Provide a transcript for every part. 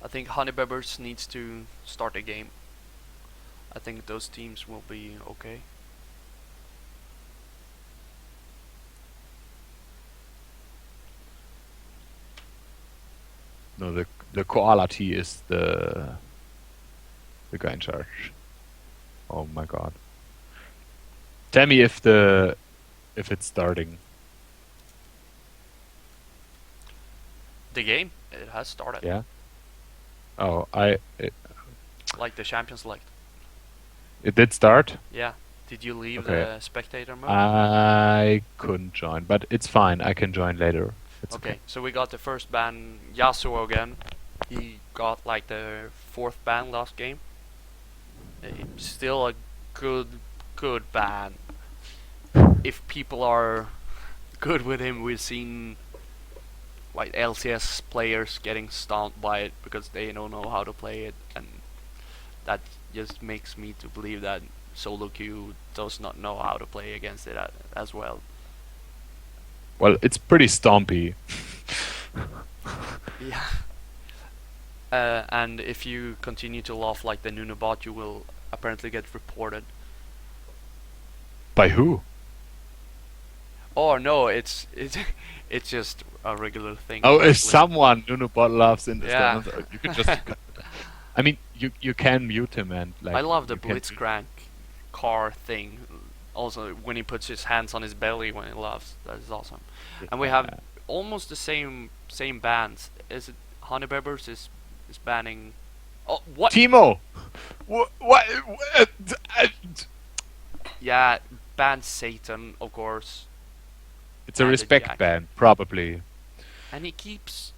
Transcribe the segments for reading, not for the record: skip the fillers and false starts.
I think Honeybebbers needs to start a game. I think those teams will be okay. No, the koala tea is the guy in charge. Oh my god. Tell me if it's starting. The game, it has started. Yeah. Oh, Like the Champions Select. it did start. Yeah. Did you leave Okay. the spectator mode? I couldn't join, but it's fine. I can join later. It's okay. So we got the first ban, Yasuo again. He got like the fourth ban last game. Still a good ban. If people are good with him, we've seen like LCS players getting stomped by it because they don't know how to play it, and that just makes me to believe that solo queue does not know how to play against it as well. Well, it's pretty stompy. Yeah. And if you continue to laugh like the Nunabot, you will apparently get reported. By who? Oh no, it's it's just a regular thing. Oh, if apparently. someone Nunabot loves in the Yeah. stand, you can just. I mean, you can mute him and like. I love the you can- Blitzcrank car thing. Also, when he puts his hands on his belly when he laughs, that is awesome. And we have almost the same bans. Is it Honeybebbers is banning? Oh, what? Timo. What? Yeah, ban Satan, of course. It's a And the respect Jack. ban, probably. And he keeps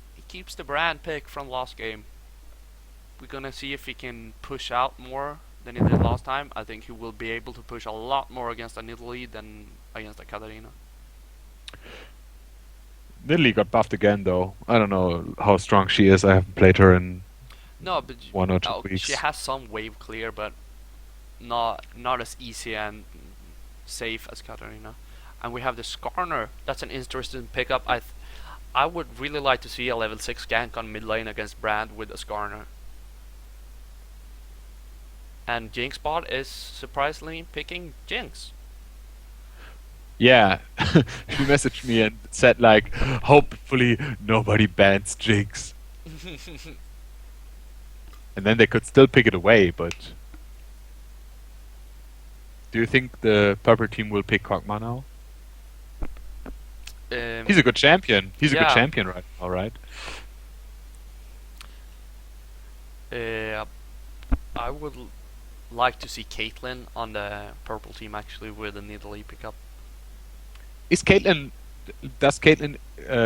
the brand pick from last game. We're gonna see if he can push out more than he did last time. I think he will be able to push a lot more against a Nidalee than against a Katarina. Lily got buffed again, though. I don't know how strong she is. I haven't played her in No, but 1 or 2 weeks. she has some wave clear, but not as easy and safe as Katarina. And we have the Skarner. That's an interesting pickup. I would really like to see a level 6 gank on mid lane against Brand with a Skarner. And Jinxbot is surprisingly picking Jinx. Yeah, she messaged me and said like, hopefully nobody bans Jinx. And then they could still pick it away, but... Do you think the purple team will pick Kog'Maw now? He's a good champion. He's a good yeah. champion right now, right? I would like to see Caitlyn on the purple team actually with a Nidalee pickup. Does Caitlyn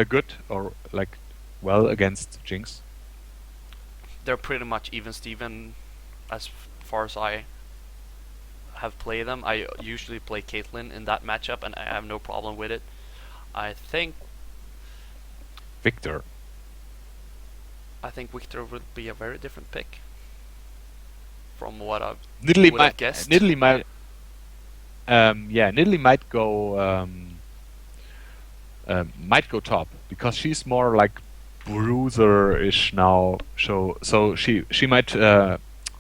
good or like well against Jinx? They're pretty much even Steven as far as I have played them. I usually play Caitlyn in that matchup and I have no problem with it. I think Victor. Victor would be a very different pick from what I Nidalee would have guessed. Nidalee might. Nidalee might go top because she's more like bruiser-ish now. So she might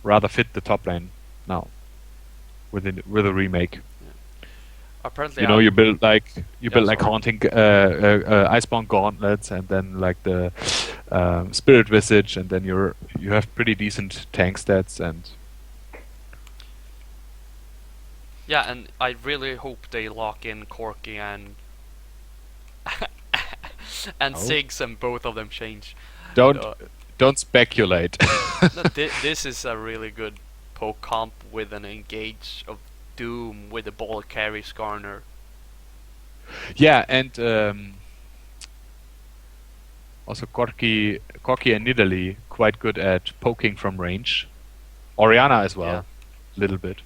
rather fit the top lane now with a remake. Apparently, You build like sorry. haunting Iceborne gauntlets, and then like the spirit visage, and then you have pretty decent tank stats. And yeah, and I really hope they lock in Corki and and Oh. Ziggs, and both of them change. don't speculate. No, this is a really good poke comp with an engage of Doom with a ball carry Skarner. Yeah, and also Corki and Nidalee quite good at poking from range. Oriana as well, a little bit.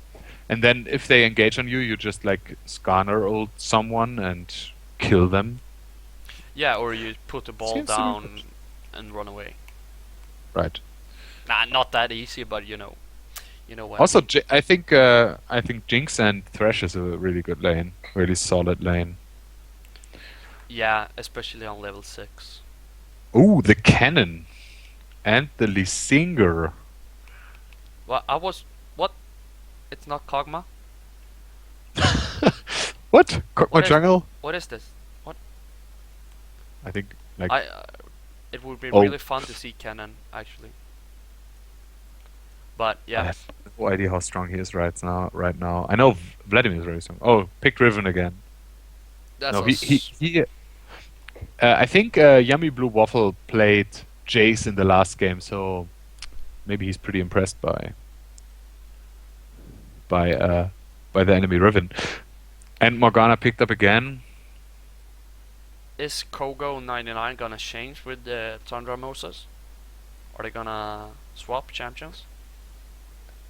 And then if they engage on you, you just like Skarner ult someone and kill them. Yeah, or you put the ball Seems to be down good. and run away. Right. Nah, not that easy, but you know what. Also, I think Jinx and Thresh is a really good lane, really solid lane. Yeah, especially on level 6. Ooh, the cannon. And the Lysinger. Well, what? It's not Kog'Maw. What? Kog'Maw What is Jungle? what is this? What? I think like I it would be oh, really fun to see Kennen actually. But I yeah, have no idea how strong he is right now. Right now, I know Vladimir is very strong. Oh, picked Riven again. that's No, a he I think Yummy Blue Waffle played Jace in the last game, so maybe he's pretty impressed by uh, by the enemy Riven. And Morgana picked up again. Is Kogo 99 gonna change with the Tundra Moses? Are they gonna swap champions?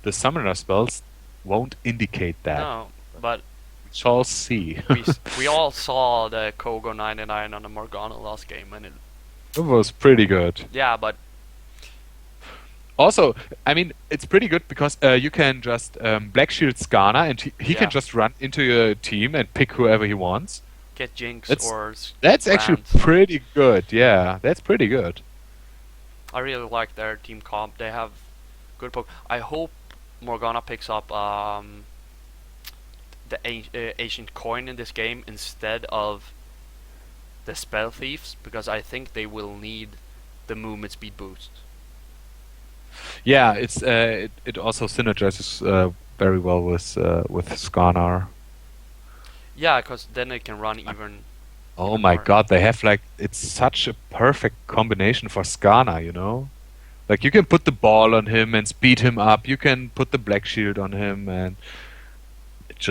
The summoner spells won't indicate that. No, but We shall see. we all saw the Kogo 99 on the Morgana last game, and It was pretty good. yeah, but Also, I mean, it's pretty good because you can just Black Shield Skarner and he can Yeah. just run into your team and pick whoever he wants. get Jinx That's- or That's actually Brand. pretty good. Yeah, that's pretty good. I really like their team comp. They have good poke. I hope Morgana picks up the ancient coin in this game instead of the spell thieves, because I think they will need the movement speed boost. Yeah, it also synergizes very well with Skarner. Yeah, because then they can run even. Oh Even my more. god, they have like it's such a perfect combination for Skarner, you know? Like you can put the ball on him and speed him up. You can put the black shield on him, and it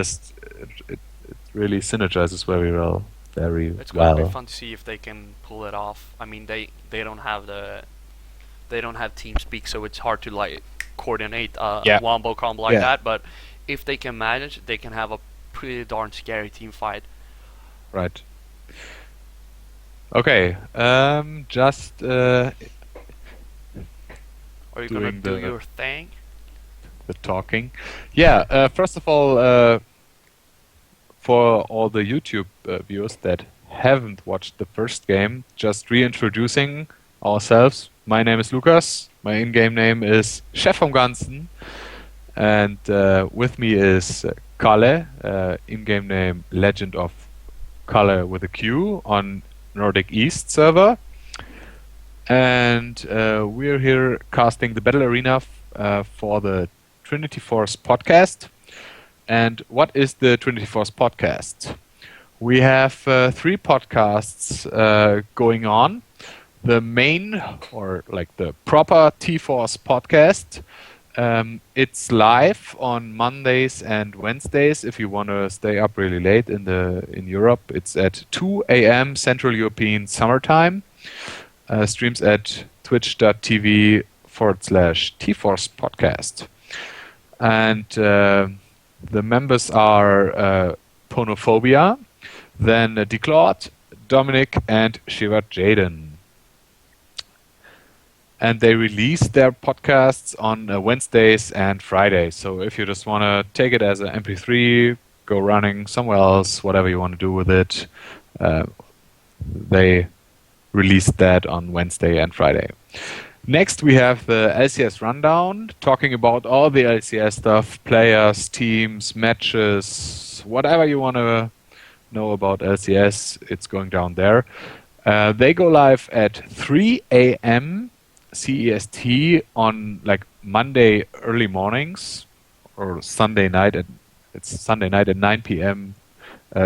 really synergizes very well. Very It's gonna be well. fun to see if they can pull it off. I mean, they don't have team speak, so it's hard to like coordinate a Yeah. wombo combo like Yeah. that. But if they can manage, they can have a pretty darn scary team fight. Right. Okay. Just Are you gonna Doing do the- your thing? the talking. Yeah. First of all, for all the YouTube viewers that haven't watched the first game, just reintroducing ourselves. My name is Lukas. My in-game name is Chef vom Ganzen. And with me is Kalle, in-game name Legend of Kalle with a Q on Nordic East server. And we're here casting the Battle Arena for the Trinity Force podcast. And what is the Trinity Force podcast? We have 3 podcasts going on. The main, or like the proper T-Force podcast, it's live on Mondays and Wednesdays. If you want to stay up really late in Europe, it's at 2 a.m. Central European Summertime. Streams at twitch.tv/T-Force podcast. And the members are Ponophobia, then Declawed, Dominic, and Shiva Jaden. And they release their podcasts on Wednesdays and Fridays. So if you just want to take it as an MP3, go running somewhere else, whatever you want to do with it, they release that on Wednesday and Friday. Next, we have the LCS Rundown, talking about all the LCS stuff, players, teams, matches, whatever you want to know about LCS, it's going down there. They go live at 3 a.m. CEST on like Monday early mornings or Sunday night at 9 p.m.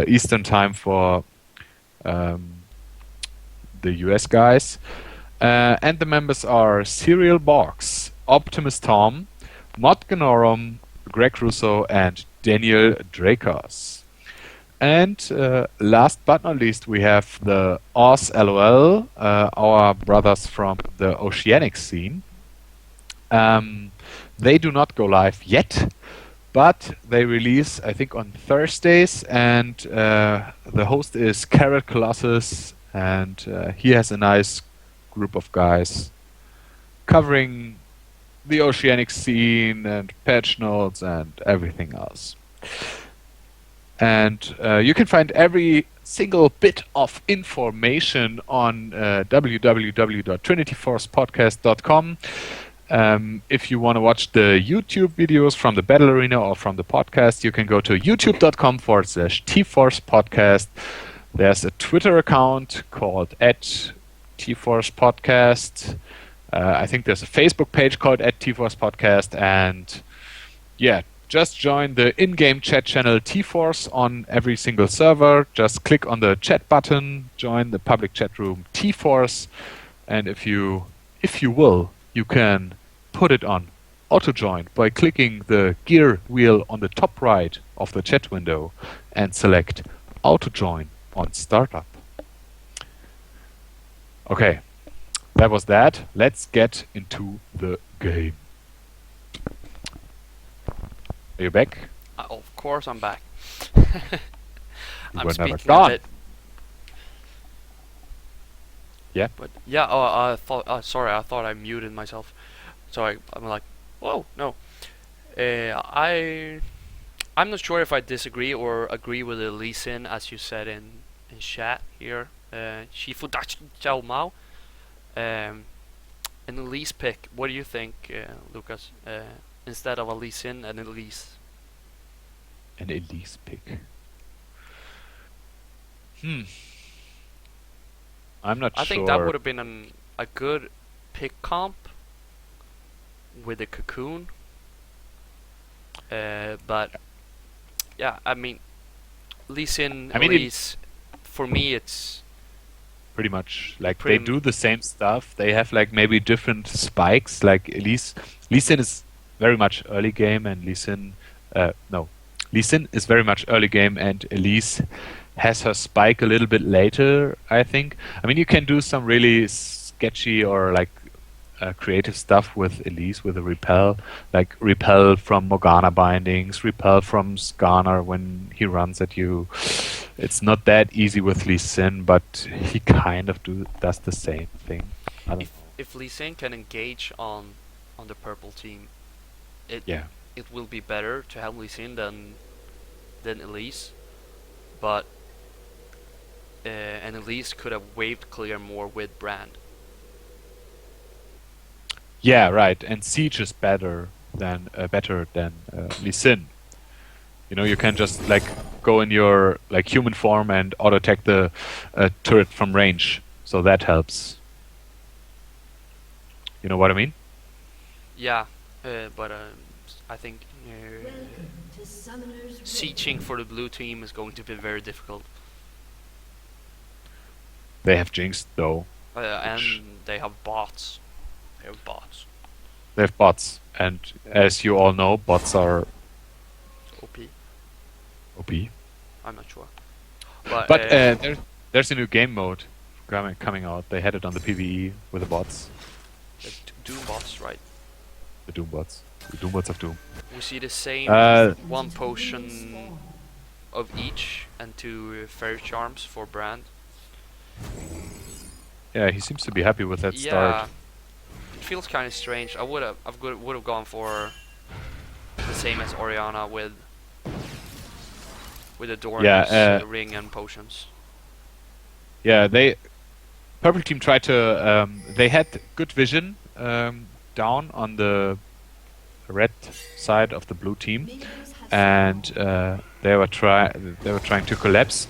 Eastern time for the US guys. And the members are Serial Box, Optimus Tom, Mod Gnorum, Greg Russo, and Daniel Drakos. And last but not least, we have the Oz LOL, our brothers from the Oceanic scene. They do not go live yet, but they release, I think, on Thursdays. And the host is Carrot Colossus, and he has a nice group of guys covering the Oceanic scene and patch notes and everything else. And you can find every single bit of information on www.trinityforcepodcast.com. If you want to watch the YouTube videos from the Battle Arena or from the podcast, you can go to youtube.com/tforce podcast. There's a Twitter account called @tforcepodcast. I think there's a Facebook page called @tforcepodcast. And yeah, just join the in-game chat channel T-Force on every single server. Just click on the chat button, join the public chat room T-Force, and if you will, you can put it on auto-join by clicking the gear wheel on the top right of the chat window and select auto-join on startup. Okay, that was that. Let's get into the game. Are you back? Of course I'm back. You I'm were never speaking a gone. bit. Yeah? But yeah, I thought. Sorry, I thought I muted myself. So I'm like, whoa, no. I'm not sure if I disagree or agree with the Lee Sin, as you said in chat here. Shifu Chao Mao. An Elise pick. What do you think, Lucas? Instead of a Lee Sin, an Elise. An Elise pick. I'm not sure. I think that would have been a good pick comp with a Cocoon. But yeah, I mean, Lee Sin, Elise, for me it's pretty much like they do the same stuff. They have like maybe different spikes. Like Lee Sin is very much early game, and Lee Sin is very much early game, and Elise has her spike a little bit later, I think. I mean, you can do some really sketchy or like creative stuff with Elise, with a repel, like repel from Morgana bindings, repel from Skarner when he runs at you. It's not that easy with Lee Sin, but he kind of does the same thing. If Lee Sin can engage on the purple team, it will be better to have Lee Sin than Elise, but and Elise could have waved clear more with Brand. Yeah, right. And Siege is better than Lee Sin. You know, you can just like go in your like human form and auto attack the turret from range, so that helps. You know what I mean? Yeah, but I think sieging for the blue team is going to be very difficult. They have Jinx though, and they have bots. They have bots, and as you all know, bots are OP. I'm not sure, but there's a new game mode coming out. They had it on the PvE with the bots. The Doom bots, right? The Doom bots. The Doom bots of Doom. We see the same one potion of each and 2 fairy charms for Brand. Yeah, he seems to be happy with that start. It feels kind of strange. I would have gone for the same as Oriana with Adorn's ring and potions. Yeah, Purple Team tried to. They had good vision down on the red side of the blue team, and they were trying to collapse.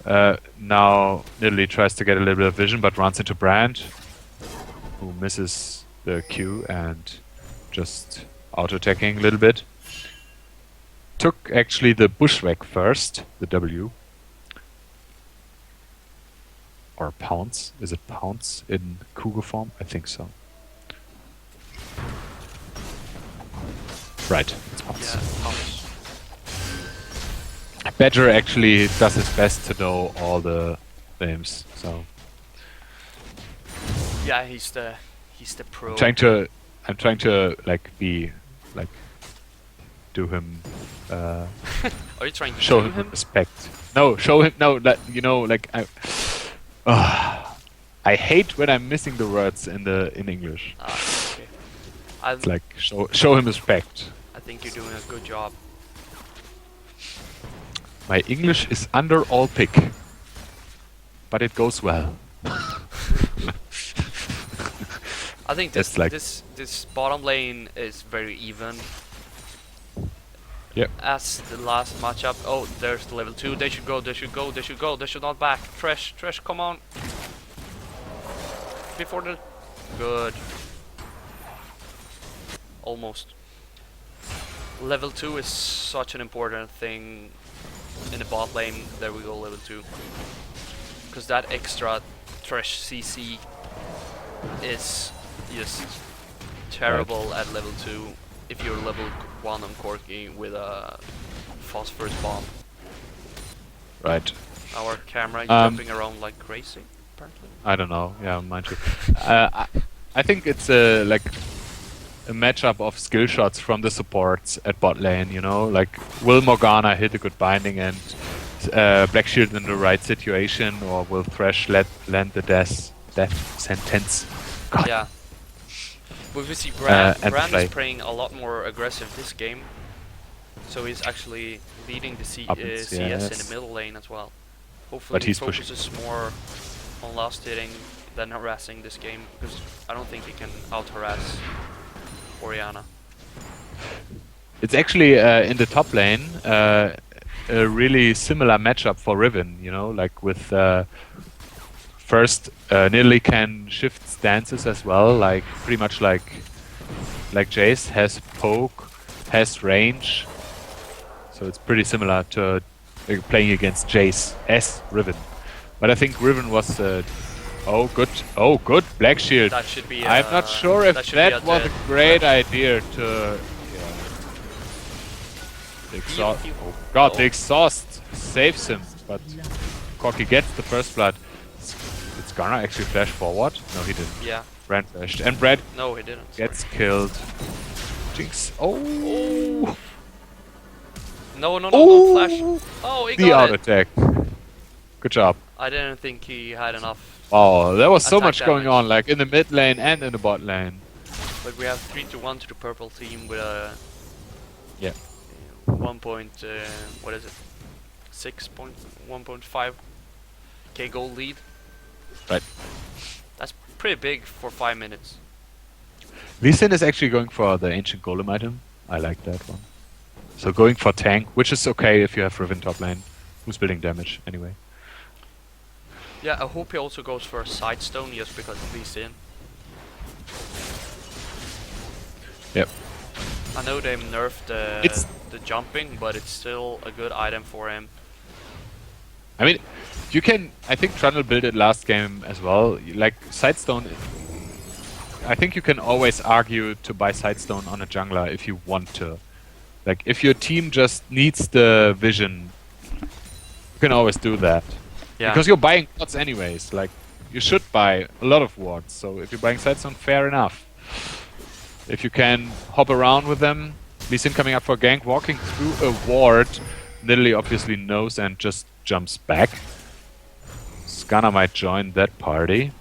Now Nidalee tries to get a little bit of vision, but runs into Brand, who misses the Q and just auto-attacking a little bit. Took actually the Bushwhack first, the W. Or Pounce. Is it Pounce in Cougar form? I think so. Right, it's Pounce. Yeah, Pounce. Badger actually does his best to know all the names, so. Yeah, he's the pro. I'm trying to like be like do him. Are you trying to show him respect? No, show him. No, you know, like I hate when I'm missing the words in English. Okay. It's like show him respect. I think you're doing a good job. My English is under all pick, but it goes well. I think this It's like- this bottom lane is very even. Yep. As the last matchup. Oh, there's the level 2. They should go. They should go. They should go. They should not back. Thresh, come on. Before the good. Almost. Level 2 is such an important thing in the bot lane. There we go, level 2. Because that extra Thresh CC is just terrible at level 2 if you're level 1 on Corki with a phosphorus bomb. Right. Our camera is jumping around like crazy, apparently. I don't know. Yeah, mind you. I think it's like a matchup of skill shots from the supports at bot lane. You know, like will Morgana hit a good binding and Black Shield in the right situation, or will Thresh land the death sentence? God. Yeah. But we see Brand and is playing a lot more aggressive this game. So he's actually leading the CS in the middle lane as well. Hopefully he focuses more on last hitting than harassing this game, because I don't think he can out-harass Orianna. It's actually in the top lane a really similar matchup for Riven, you know, like with first Nidalee can shift stances as well, like pretty much like Jace has poke, has range, so it's pretty similar to playing against Jace as Riven. But I think Riven was good Black Shield. That should be. I'm not sure if that was a great idea to. The exhaust. Oh god, the exhaust saves him, but Corki gets the first blood. It's gonna actually flash forward. No, he didn't. Yeah. Brand flashed, and Brad No, he didn't. gets killed. Jinx. Oh. No, don't flash. Oh, he The got out it. attack. Good job. I didn't think he had enough. Oh, there was so Attack much going damage. on, like in the mid lane and in the bot lane. But we have 3-1 to the purple team with a 1 point, what is it? 1.5 k gold lead. Right. That's pretty big for 5 minutes. Lee Sin is actually going for the ancient golem item. I like that one. So going for tank, which is okay if you have Riven top lane, who's building damage anyway. Yeah, I hope he also goes for a side stone just because he's in. Yep. I know they nerfed the jumping, but it's still a good item for him. I mean, you can. I think Trundle built it last game as well. Like Sidestone, I think you can always argue to buy Sidestone on a jungler if you want to. Like if your team just needs the vision, you can always do that. Yeah. Because you're buying wards anyways. Like you should buy a lot of wards. So if you're buying Sidestone, fair enough. If you can hop around with them, Lee Sin coming up for a gank, walking through a ward. Nidalee obviously knows and just jumps back. Skarner might join that party.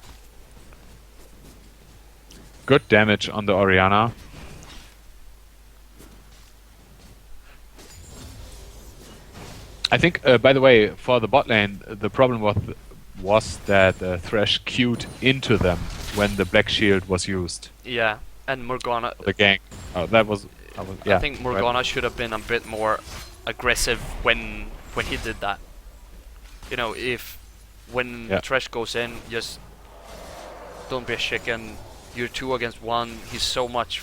Good damage on the Orianna. I think, by the way, for the bot lane, the problem was that Thresh queued into them when the Black Shield was used. Yeah, and Morgana. The gank. Oh, that was. Yeah, I think Morgana should have been a bit more aggressive when he did that. You know, when Thresh goes in, just don't be a chicken. You're 2 against 1. He's so much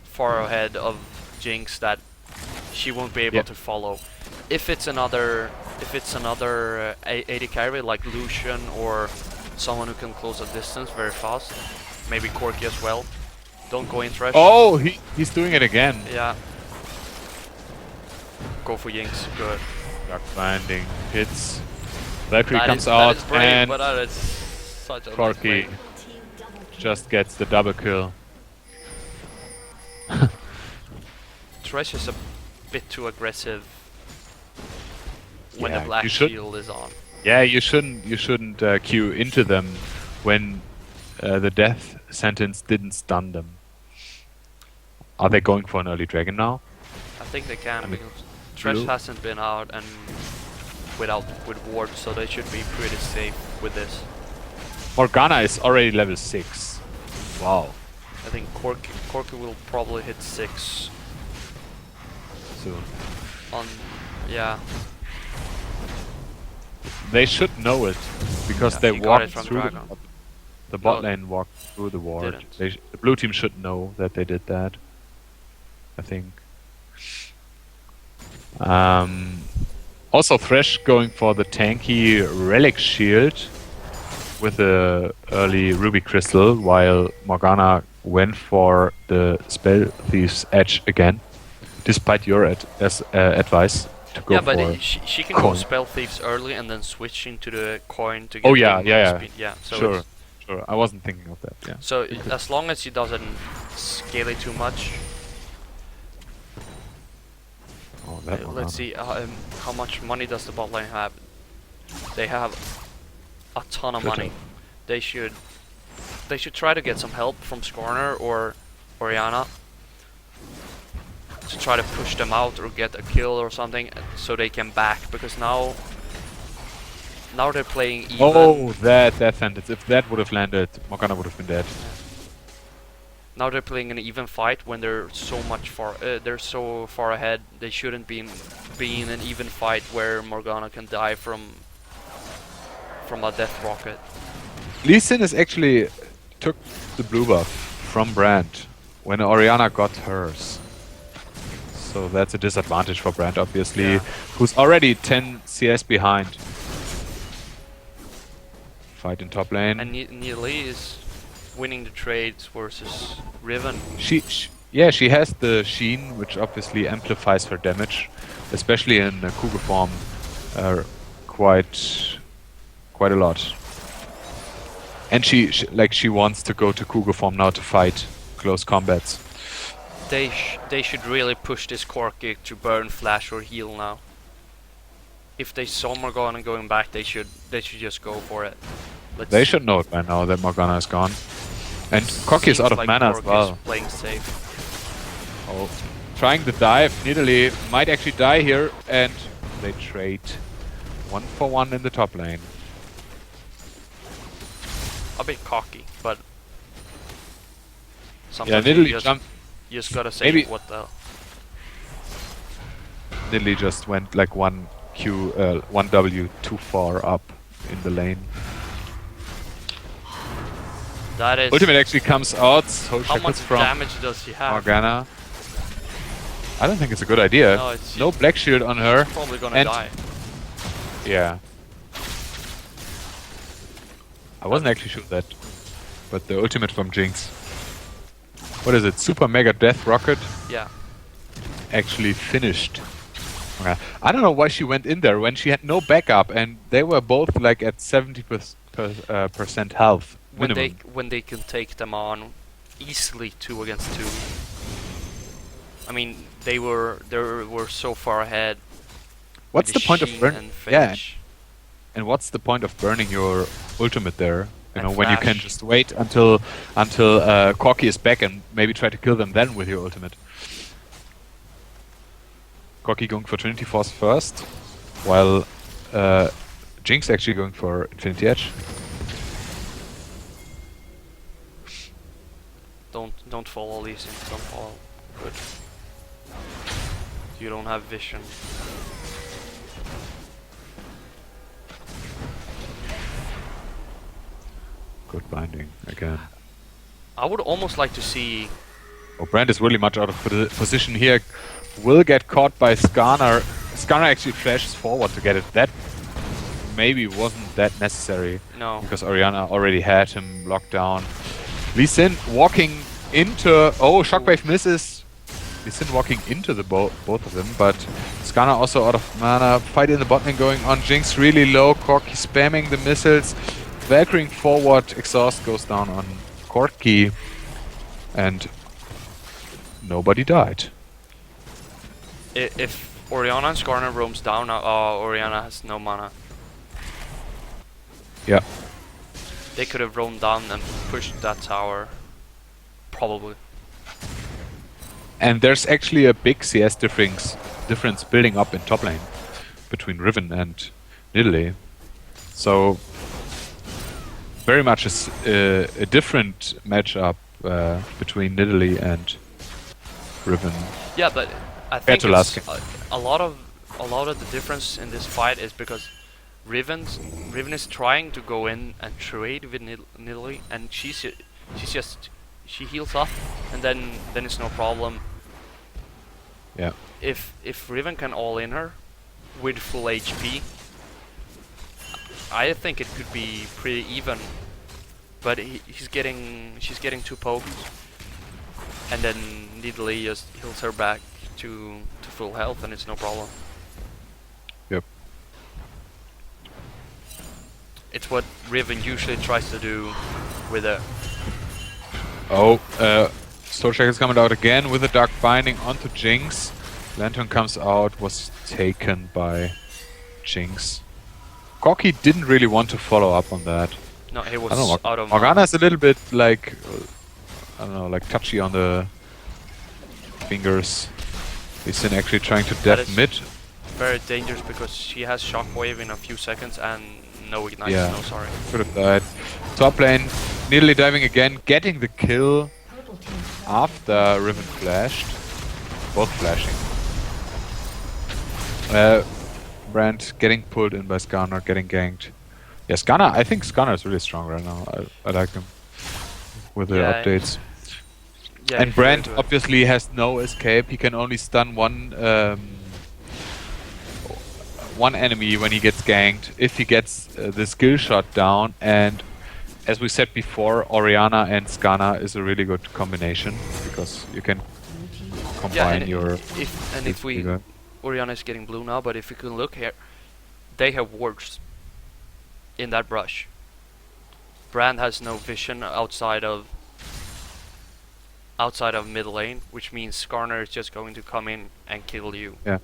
far ahead of Jinx that she won't be able to follow. If it's another AD carry like Lucian or someone who can close a distance very fast, maybe Corki as well. Don't go in Thresh. Oh, he's doing it again. Yeah. Go for Jinx. Good. Dark Binding hits. Valkyrie That comes is out brave, and but that is such a Corki just gets the double kill. Thresh is a bit too aggressive when Yeah, the Black you should- Shield is on. Yeah, you shouldn't queue into them when the death sentence didn't stun them. Are they going for an early dragon now? I think they can I mean, because Thresh blue. hasn't been out and with ward, so they should be pretty safe with this. Morgana is already level 6. Wow. I think Corki will probably hit 6 Soon. on, yeah. They should know it because Yeah, they he got walked it from through Dragon. the bot No, lane walked through the ward. didn't. The blue team should know that they did that. I think. Also Thresh going for the tanky relic shield with the early ruby crystal, while Morgana went for the spell thief's edge again, despite your advice to go Yeah, for. but she can go coin. spell thieves early and then switch into the coin to get Oh yeah, in yeah, speed. Yeah, so sure, it's, sure. I wasn't thinking of that. Yeah. so as long as she doesn't scale it too much. Oh, that Morgana. Let's see how much money does the bot lane have. They have a ton of Good money. job. They should try to get some help from Skarner or Orianna to try to push them out or get a kill or something, so they can back, because now they're playing even. Oh, that sentence. If that would have landed, Morgana would have been dead. Now they're playing an even fight when they're so far ahead. They shouldn't be in an even fight where Morgana can die from a death rocket. Lee Sin is actually took the blue buff from Brand when Orianna got hers. So that's a disadvantage for Brand, obviously, Yeah. who's already 10 CS behind. Fight in top lane. And Neely is winning the trades versus Riven. She has the Sheen, which obviously amplifies her damage, especially in Cougar form, quite a lot. And she wants to go to Cougar form now to fight close combats. They should really push this Corki to burn flash or heal now. If they saw Morgana going back, they should just go for it. They should know it by now that Morgana is gone. And Corki is out of like mana as Corki well. is playing safe. Oh, trying the dive. Nidalee might actually die here, and they trade 1-for-1 in the top lane. A bit cocky, but Yeah, sometimes you Nidalee jumped. just gotta say Maybe- what the. Nidalee just went like 1W too far up in the lane. That is. Ultimate actually comes out, so How much shackles from damage does he have? Morgana. I don't think it's a good idea. No, it's No black shield on her. probably gonna and- die. Yeah. I wasn't actually sure that. But the ultimate from Jinx. What is it? Super Mega Death Rocket Yeah. actually finished. I don't know why she went in there when she had no backup and they were both like at 70% health. Minimum. When they can take them on easily 2 against 2. I mean, they were so far ahead. What's the point of Sheen burning? and Yeah, Phage. and what's the point of burning your ultimate there? You And know, when you can Flash. just wait until Corki is back and maybe try to kill them then with your ultimate. Corki going for Trinity Force first, while Jinx actually going for Infinity Edge. Don't follow these things. Don't follow. Good. You don't have vision. Good binding again. I would almost like to see. Oh, Brand is really much out of position here. Will get caught by Skarner. Skarner actually flashes forward to get it. That maybe wasn't that necessary. No. Because Orianna already had him locked down. Lee Sin walking into... Oh, Shockwave misses. Lee Sin walking into the both of them, but Skarner also out of mana. Fight in the bot lane going on. Jinx really low. Corki spamming the missiles. Valkyring forward. Exhaust goes down on Corki. And nobody died. If Orianna and Skarner roams down, Orianna has no mana. Yeah. They could have roamed down and pushed that tower. Probably. And there's actually a big CS difference building up in top lane between Riven and Italy. So very much a different matchup between Nidalee and Riven. Yeah, but I Fair think to it's Laskin. a lot of the difference in this fight is because Riven is trying to go in and trade with Nidalee, and she's just she heals up, and then it's no problem. Yeah. If Riven can all in her with full HP, I think it could be pretty even. But she's getting too poked, and then Nidalee just heals her back to full health, and it's no problem. Yep. It's what Riven usually tries to do with a. Oh, Soulcheck is coming out again with a Dark Binding onto Jinx. Lantern comes out, was taken by Jinx. Corki didn't really want to follow up on that. No, he I was don't know. out of Morgana's a little bit like, I don't know, like touchy on the fingers. He's actually trying to That def is mid. very dangerous because she has Shockwave in a few seconds and no ignite. Yeah. No, sorry. Could have died. Top lane, nearly diving again, getting the kill after Riven flashed. Both flashing. Brand getting pulled in by Skarner, getting ganked. Yeah, Skarner, I think Skarner is really strong right now. I like him with the Yeah, updates. Yeah, And he's Brand very good. obviously has no escape. He can only stun one enemy when he gets ganked. If he gets the skill shot down, and as we said before, Orianna and Skarner is a really good combination because you can combine your. If we Orianna is getting blue now, but if you can look here, they have wards in that brush. Brand has no vision outside of mid lane, which means Skarner is just going to come in and kill you. Yeah.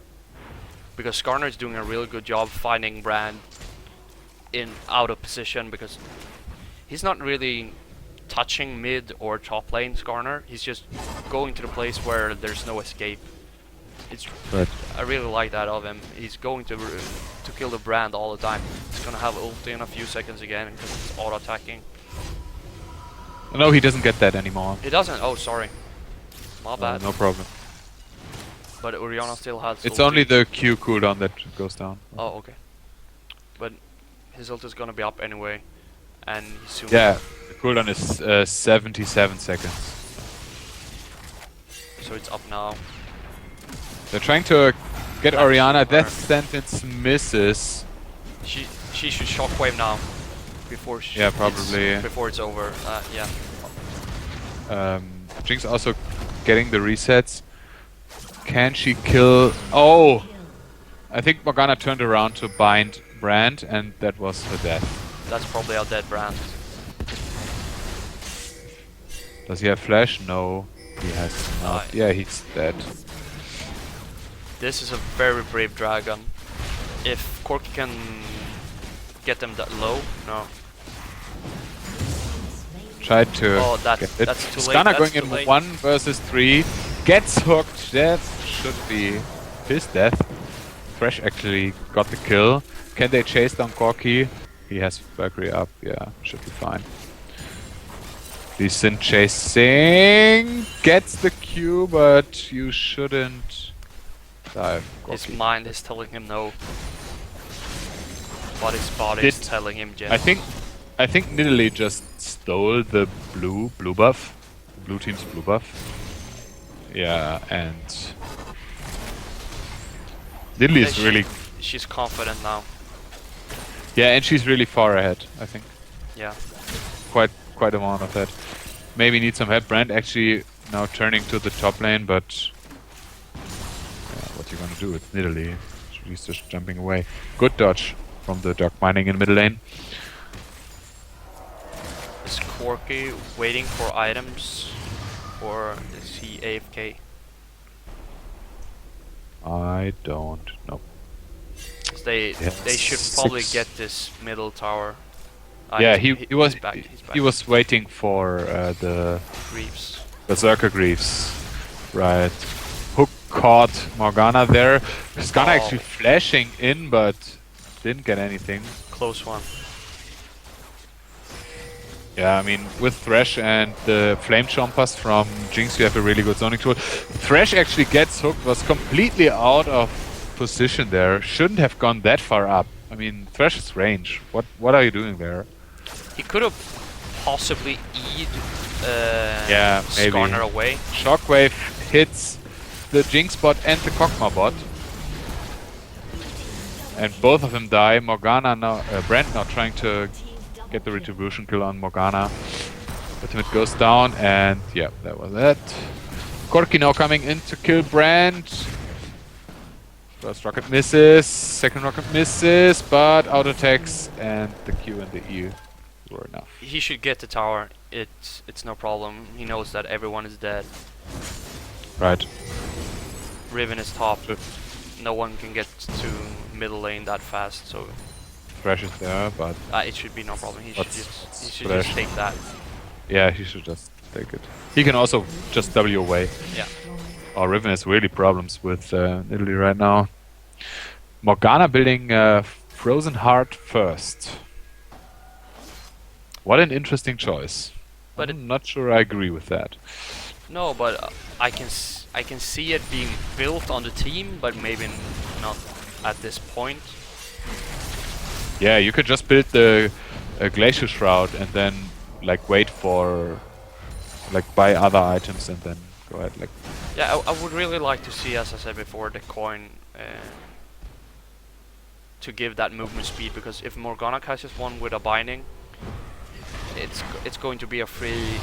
Because Skarner is doing a really good job finding Brand in out of position because he's not really touching mid or top lane Skarner. He's just going to the place where there's no escape. It's Right. I really like that of him. He's going to kill the Brand all the time. He's gonna have ulti in a few seconds again because it's auto attacking. No, he doesn't get that anymore. He doesn't. Oh, sorry. My bad. No problem. But Orianna still has. It's ulti. only the Q cooldown that goes down. Oh, okay. But his ult is gonna be up anyway, and he's soon. Yeah, the cooldown is 77 seconds. So it's up now. They're trying to get That's Orianna. super. Death sentence misses. She should shockwave now, before she. Yeah, probably. Before it's over. Yeah. Jinx also getting the resets. Can she kill? Oh! I think Morgana turned around to bind Brand, and that was her death. That's probably our dead Brand. Does he have flash? No, he has not. Yeah, he's dead. This is a very brave dragon. If Corki can get them that low, no. Tried to Oh, get it. that's too late. Skarner That's going too in late. 1 versus 3. Gets hooked. That should be his death. Thresh actually got the kill. Can they chase down Corki? He has Valkyrie up. Yeah, should be fine. Lee Sin chasing. Gets the Q, but you shouldn't dive. His Corki. mind is telling him no. But his body is telling him yes. I think Nidalee just stole the blue buff. Blue team's blue buff. Yeah, and Nidalee is really. She's confident now. Yeah, and she's really far ahead, I think. Yeah. Quite amount of that. Maybe need some help. Brand actually now turning to the top lane, but yeah, what you gonna do with Nidalee? She's just jumping away. Good dodge from the Dark Mining in middle lane. Is Corki waiting for items, or is he AFK? I don't know. 'Cause they should probably get this middle tower. Yeah, he's back. He's back. he was waiting for the Greaves. Berserker Greaves. Right. Hook caught Morgana there. Skarner Oh. actually flashing in, but Didn't get anything. Close one. Yeah, I mean, with Thresh and the Flame Chompers from Jinx, you have a really good zoning tool. Thresh actually gets hooked, was completely out of position there. Shouldn't have gone that far up. I mean, Thresh's range. What are you doing there? He could have possibly E'd Yeah, maybe. Skarner away. Shockwave hits the Jinx bot and the Kog'Maw bot. And both of them die. Morgana now, Brand now trying to get the retribution kill on Morgana. Ultimate goes down, and yeah, that was it. Corki now coming in to kill Brand. First rocket misses, second rocket misses, but out attacks, and the Q and the E were enough. He should get the tower. It's no problem. He knows that everyone is dead. Right. Riven is top. No one can get to middle lane that fast, so Thresh is there, but it should be no problem. He should What's just take that. yeah, he should just take it. He can also just W away. Yeah. Oh, Riven has really problems with Italy right now. Morgana building Frozen Heart first. What an interesting choice. But I'm not sure I agree with that. No, but I can see it being built on the team, but maybe not at this point. Yeah, you could just build the Glacier Shroud and then like wait for like buy other items and then go ahead like. Yeah, I would really like to see, as I said before, the coin to give that movement speed, because if Morgana catches one with a binding, it's going to be a free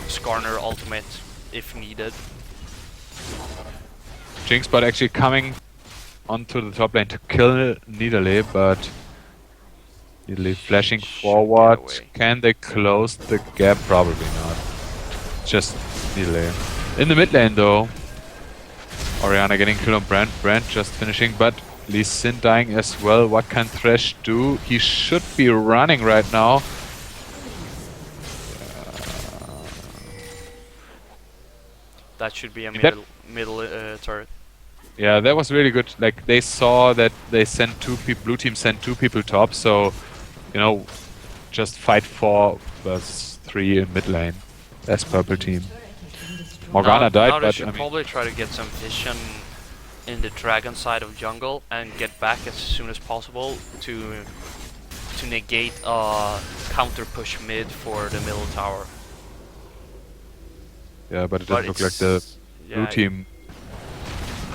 Skarner ultimate if needed. Jinx bot actually coming onto the top lane to kill Nidalee, but Nidalee flashing forward. Can they close the gap? Probably not. Just Nidalee. In the mid lane though, Orianna getting killed on Brand. Brand just finishing, but Lee Sin dying as well. What can Thresh do? He should be running right now. That should be a middle turret. Yeah, that was really good. Like they saw that they sent blue team sent 2 people top, so you know, just fight 4 versus 3 in mid lane. That's purple team. Morgana died, now they but should I mean, probably try to get some vision in the dragon side of jungle and get back as soon as possible to negate a counter push mid for the middle tower. yeah, but it doesn't look like the blue yeah, team.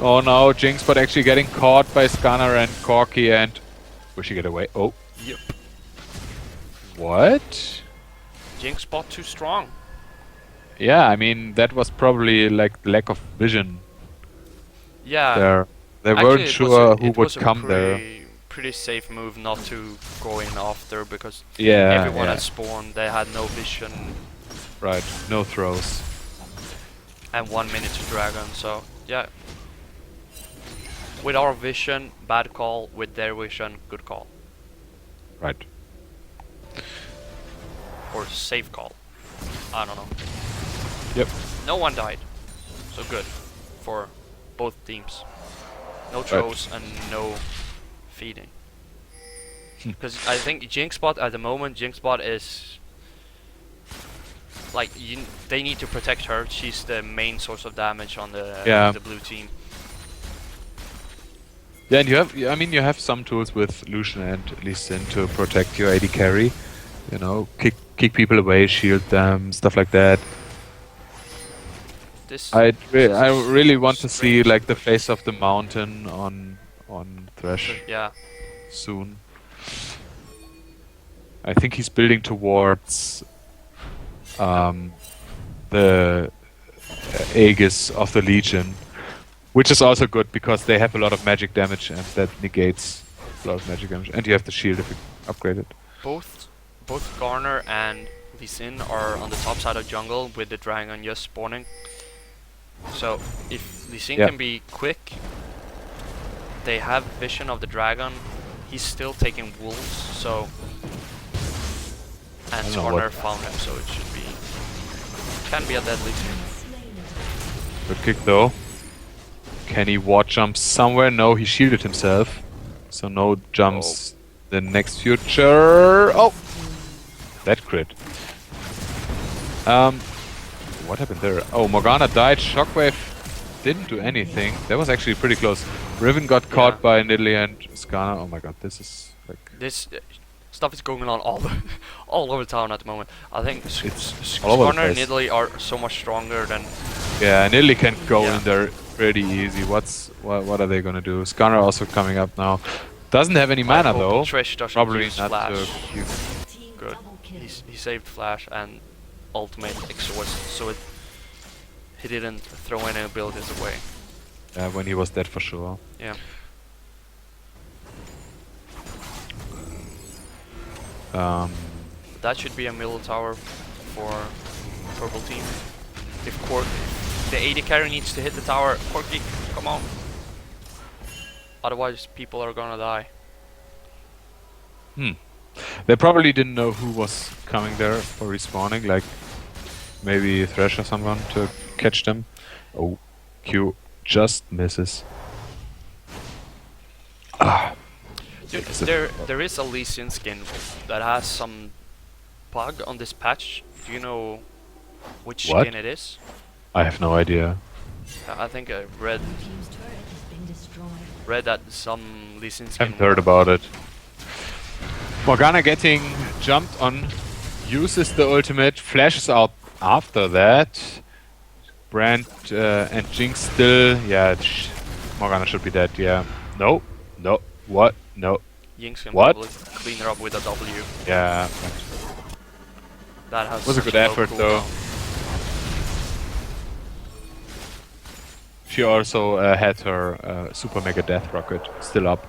Oh no, Jinx, but actually getting caught by Skarner and Corki, and will she get away? Oh, Yep. what? Jinx bot too strong. Yeah, I mean that was probably like the lack of vision Yeah. there. They Actually, weren't it sure was who would come there. Pretty safe move not to go in after, because Yeah, everyone yeah. had spawned, they had no vision, Right, no throws. and 1 minute to dragon, so yeah. With our vision, bad call. With their vision, good call. Right. Or safe call. I don't know. Yep. No one died, so good for both teams. No throws and no feeding. Because I think Jinx bot at the moment, Jinx bot is like they need to protect her. She's the main source of damage on the blue team. Yeah, and you have, I mean, you have some tools with Lucian and Lee Sin to protect your AD carry. You know, kick people away, shield them, stuff like that. I really want to see like the face of the mountain on Thresh Yeah. soon. I think he's building towards the Aegis of the Legion, which is also good because they have a lot of magic damage and that negates a lot of magic damage. And you have the shield if you upgrade it. Both Garner and Lee Sin are on the top side of jungle with the dragon just spawning. So if Lee Sin can be quick, they have vision of the dragon. He's still taking wolves, so and Skarner found him, so it should be can be a deadly team. Good kick though. Can he ward jump somewhere? No, he shielded himself. So no jumps the next future. Oh! That crit. What happened there? Oh, Morgana died. Shockwave didn't do anything. That was actually pretty close. Riven got caught by Nidalee and Skarner. Oh my god, this is like... This stuff is going on all over town at the moment. I think It's all over the Skarner and place. Nidalee are so much stronger than... Yeah, Nidalee can go in there pretty easy. What are they gonna do? Skarner also coming up now. Doesn't have any mana though. Trish doesn't Probably use not Flash. to Good. He saved Flash and ultimate exhaust, so he didn't throw any abilities away. when he was dead for sure. Yeah. That should be a middle tower for purple team. If the AD carry needs to hit the tower, Corky, come on. Otherwise, people are gonna die. They probably didn't know who was coming there for respawning, like maybe Thresh or someone to catch them. Oh, Q just misses. Dude, there is a Lee Sin skin that has some bug on this patch. Do you know which What? skin it is? I have no idea. I think I read that some Lee Sin skin. Haven't heard about it. Morgana getting jumped on, uses the ultimate, flashes out after that. Brand and Jinx still, yeah, Morgana should be dead, yeah. No, what? No, Jinx can What? probably clean her up with a W. yeah. That has Was a such good low effort though. cooldown. She also had her super mega death rocket still up.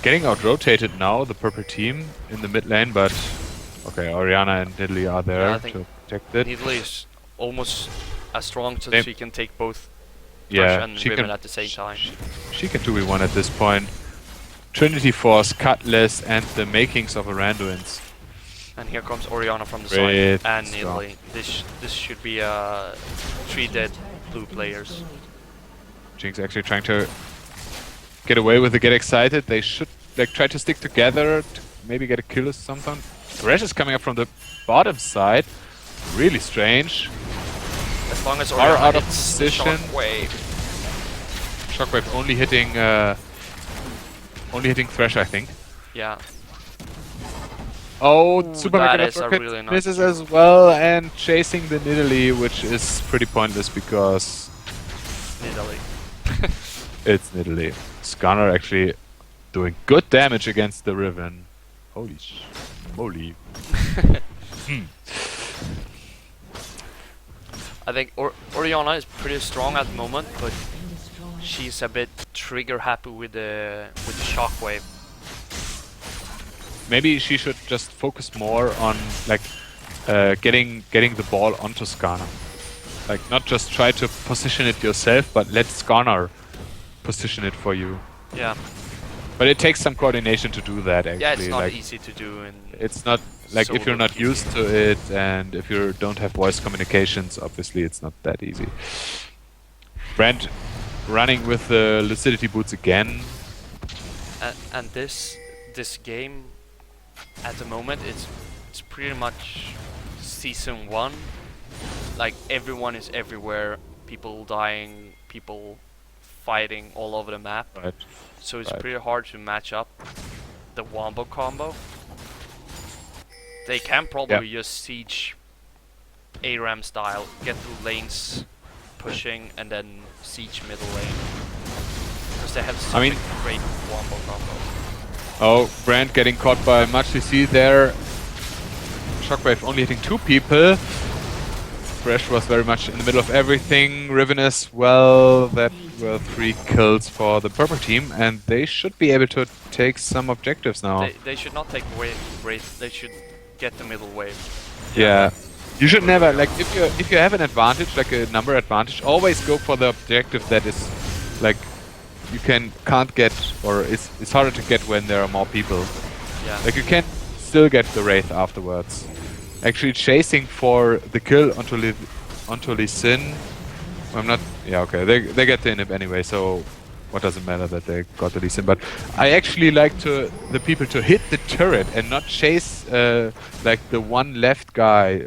Getting out rotated now, the purple team in the mid lane, but okay, Orianna and Nidalee are there Yeah, I think to protect it. Nidalee is almost as strong so They- she can take both Yeah, Thresh and she Riven can at the same time. She can 2v1 at this point. Trinity Force, Cutlass, and the makings of a Randuin's. And here comes Orianna from the Great side and stuff. Nidalee. This should be 3 dead blue players. Jinx actually trying to get away with the get excited. They should like try to stick together to maybe get a kill or something. Thresh is coming up from the bottom side. Really strange. As long as Are Orianna out of hits the position. shockwave. Shockwave only hitting Thresh, I think. Yeah. Oh, Ooh, super that mega is a rocket really nice misses kill. as well, and chasing the Nidalee, which is pretty pointless because Nidalee. it's Nidalee. Skarner actually doing good damage against the Riven. Holy moly. I think Orianna is pretty strong at the moment, but she's a bit trigger happy with the shockwave. Maybe she should just focus more on like getting the ball onto Skarner. Like not just try to position it yourself, but let Skarner position it for you. Yeah. But it takes some coordination to do that actually. Yeah, it's not like, easy to do in it's not like if you're solo not queuing. used to it and if you don't have voice communications, obviously it's not that easy. Brand running with the lucidity boots again. And this game at the moment it's pretty much season 1. Like everyone is everywhere, people dying, people fighting all over the map. Right. So it's Right. pretty hard to match up the wombo combo. They can probably just siege ARAM style, get the lanes pushing and then siege middle lane. Because they have such a great wombo combo. Oh, Brand getting caught by much CC there. Shockwave only hitting 2 people. Thresh was very much in the middle of everything. Riven as well. That were 3 kills for the purple team, and they should be able to take some objectives now. They should not take wave, they should get the middle wave. Yeah. You should never, like, if you have an advantage, like a number advantage, always go for the objective that is, like, you can't get, or it's harder to get when there are more people. Yeah. Like, you can still get the Wraith afterwards. Actually chasing for the kill onto Lee Sin. I'm not, yeah, okay, they get the inhib anyway, so what does it matter that they got the Lee Sin? But I actually like the people to hit the turret and not chase like the one left guy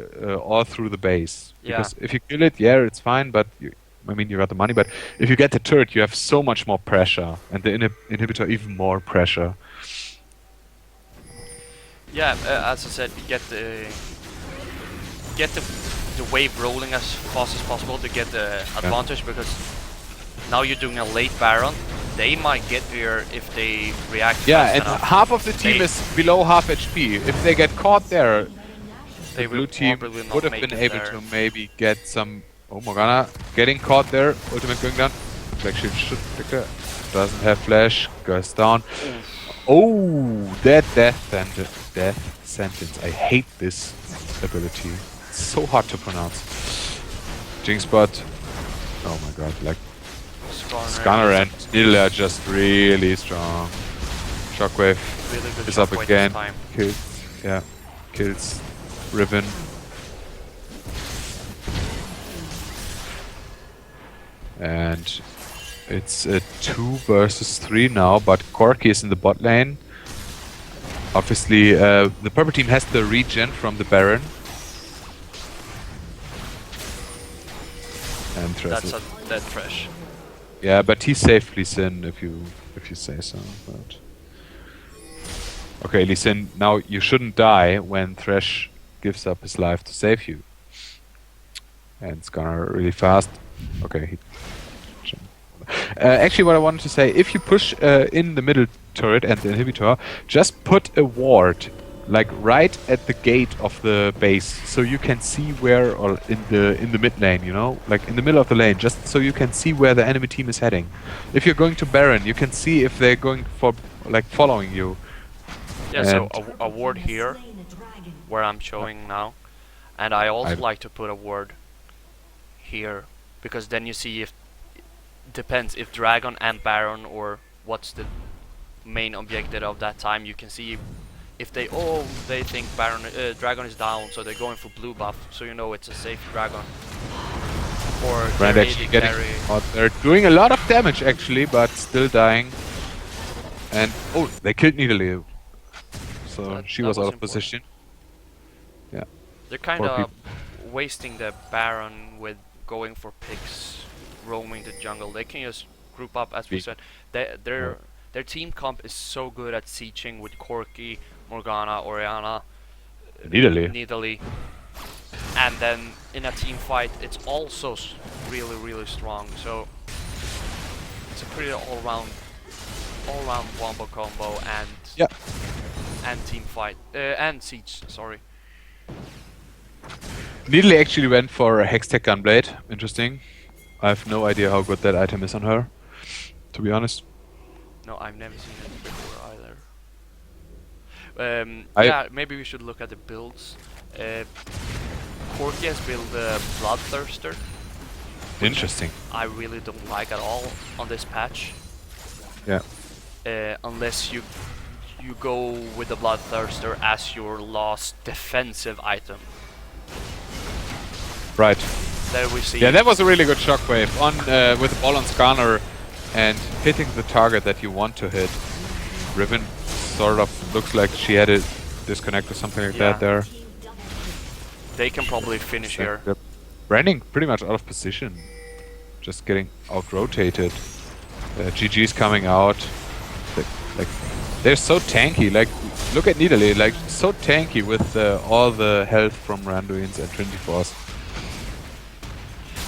all through the base. Yeah. Because if you kill it, yeah, it's fine. But I mean, you got the money. But if you get the turret, you have so much more pressure, and the inhibitor even more pressure. Yeah, as I said, get the wave rolling as fast as possible to get the advantage, because now you're doing a late Baron. They might get here if they react. Yeah, fast and enough. half of the team is below half HP. If they get caught there, They the blue will team probably not would have make been it able there. to maybe get some. Oh, Morgana getting caught there. Ultimate going down. Black Shield should protect her. Doesn't have flash. Goes down. Oh, that death sentence. I hate this ability. It's so hard to pronounce. Jinx bot. Oh my god, like Scanner and Needle are just really strong. Shockwave Really good is up shockwave again. this time. Kills Riven. And it's a 2 versus 3 now, but Corki is in the bot lane. Obviously, the purple team has the regen from the Baron. And That's a dead Thresh. yeah, but he saved Lee Sin if you say so. But okay, Lee Sin, now you shouldn't die when Thresh gives up his life to save you. And Scanner really fast. Okay, actually, what I wanted to say, if you push in the middle turret and the inhibitor, just put a ward, like right at the gate of the base, so you can see where, or in the mid lane, you know, like in the middle of the lane, just so you can see where the enemy team is heading. If you're going to Baron, you can see if they're going for, like, following you. Yeah, so a ward here, where I'm showing now, and I also like to put a ward here, because then you see if depends if Dragon and Baron, or what's the main objective of that time. You can see if they think Dragon is down, so they're going for blue buff, so you know it's a safe Dragon. Or Brand actually getting caught. They're doing a lot of damage actually, but still dying. And they killed Nidalee, so she was out of position. Yeah, they're kind of wasting the Baron with going for picks, roaming the jungle. They can just group up, as we said. Their team comp is so good at sieging with Corki, Morgana, Orianna, Nidalee. And then in a team fight, it's also really, really strong. So it's a pretty all-round wombo combo and team fight and siege. Sorry. Nidalee actually went for a Hextech Gunblade. Interesting. I have no idea how good that item is on her, to be honest. No, I've never seen it before either. Yeah, maybe we should look at the builds. Corki has built Bloodthirster. Interesting. I really don't like at all on this patch. Yeah. Unless you go with the Bloodthirster as your last defensive item. Right. There we see. Yeah, that was a really good shockwave on with the ball on Scanner and hitting the target that you want to hit. Riven sort of looks like she had a disconnect or something like that there. They can probably finish here. Branding pretty much out of position, just getting out rotated. GG's coming out. They're so tanky. Like, look at Nidalee, like so tanky with all the health from Randuin's and Trinity Force.